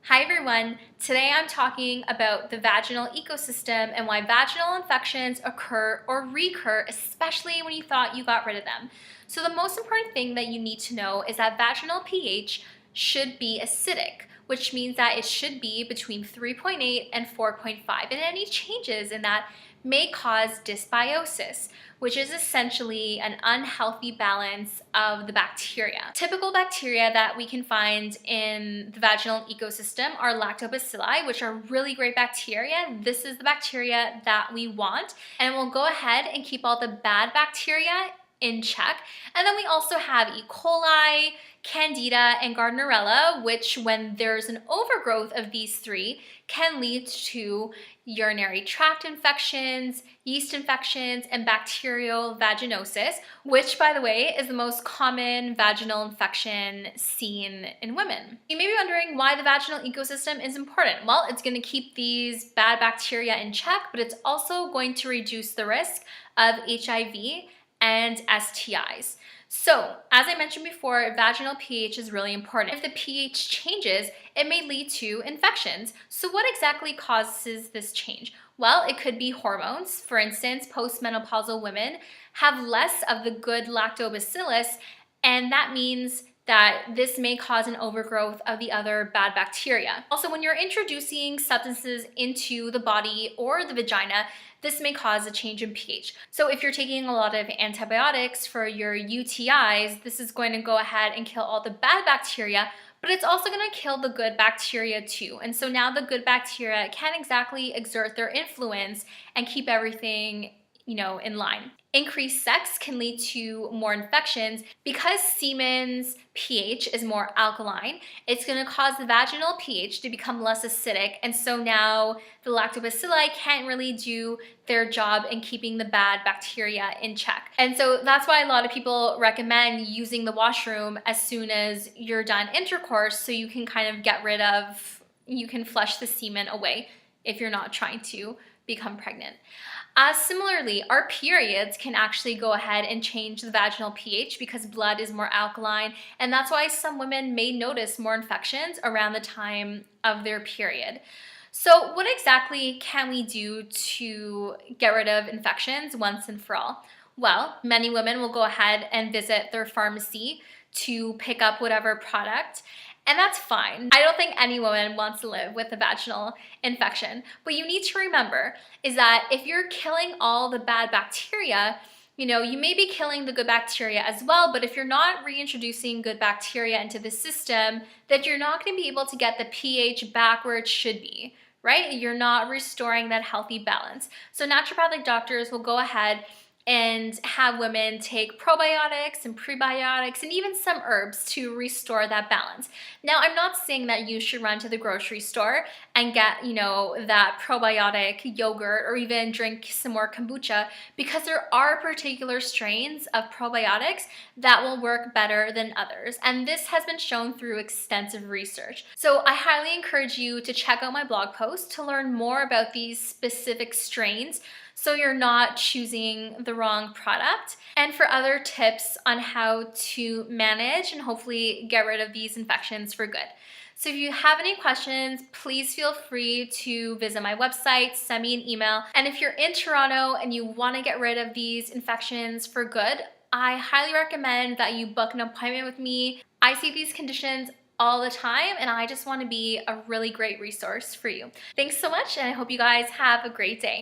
Hi everyone, today I'm talking about the vaginal ecosystem and why vaginal infections occur or recur, especially when you thought you got rid of them. So the most important thing that you need to know is that vaginal pH should be acidic, which means that it should be between 3.8 and 4.5, and any changes in that may cause dysbiosis, which is essentially an unhealthy balance of the bacteria. Typical bacteria that we can find in the vaginal ecosystem are lactobacilli, which are really great bacteria. This is the bacteria that we want, and we'll go ahead and keep all the bad bacteria in check. And then we also have E. coli, Candida, and Gardnerella, which when there's an overgrowth of these three can lead to urinary tract infections, yeast infections, and bacterial vaginosis, which by the way is the most common vaginal infection seen in women. You may be wondering why the vaginal ecosystem is important. Well, it's going to keep these bad bacteria in check, but it's also going to reduce the risk of HIV and STIs. So, as I mentioned before, vaginal pH is really important. If the pH changes, it may lead to infections. So what exactly causes this change? Well, it could be hormones. For instance, postmenopausal women have less of the good lactobacillus, and that means that this may cause an overgrowth of the other bad bacteria. Also, when you're introducing substances into the body or the vagina, this may cause a change in pH. So if you're taking a lot of antibiotics for your UTIs, this is going to go ahead and kill all the bad bacteria, but it's also going to kill the good bacteria too. And so now the good bacteria can't exactly exert their influence and keep everything, in line. Increased sex can lead to more infections. Because semen's pH is more alkaline, it's going to cause the vaginal pH to become less acidic, and so now the lactobacilli can't really do their job in keeping the bad bacteria in check. And so that's why a lot of people recommend using the washroom as soon as you're done intercourse, so you can kind of you can flush the semen away if you're not trying to become pregnant. Similarly, our periods can actually go ahead and change the vaginal pH because blood is more alkaline, and that's why some women may notice more infections around the time of their period. So what exactly can we do to get rid of infections once and for all? Well, many women will go ahead and visit their pharmacy to pick up whatever product, and that's fine. I don't think any woman wants to live with a vaginal infection. What you need to remember is that if you're killing all the bad bacteria, you may be killing the good bacteria as well, but if you're not reintroducing good bacteria into the system, then you're not going to be able to get the pH back where it should be, right? You're not restoring that healthy balance. So naturopathic doctors will go ahead and have women take probiotics and prebiotics and even some herbs to restore that balance. Now, I'm not saying that you should run to the grocery store and get, that probiotic yogurt or even drink some more kombucha, because there are particular strains of probiotics that will work better than others. And this has been shown through extensive research. So I highly encourage you to check out my blog post to learn more about these specific strains, so you're not choosing the wrong product, and for other tips on how to manage and hopefully get rid of these infections for good. So if you have any questions, please feel free to visit my website, send me an email. And if you're in Toronto and you want to get rid of these infections for good, I highly recommend that you book an appointment with me. I see these conditions all the time, and I just want to be a really great resource for you. Thanks so much, and I hope you guys have a great day.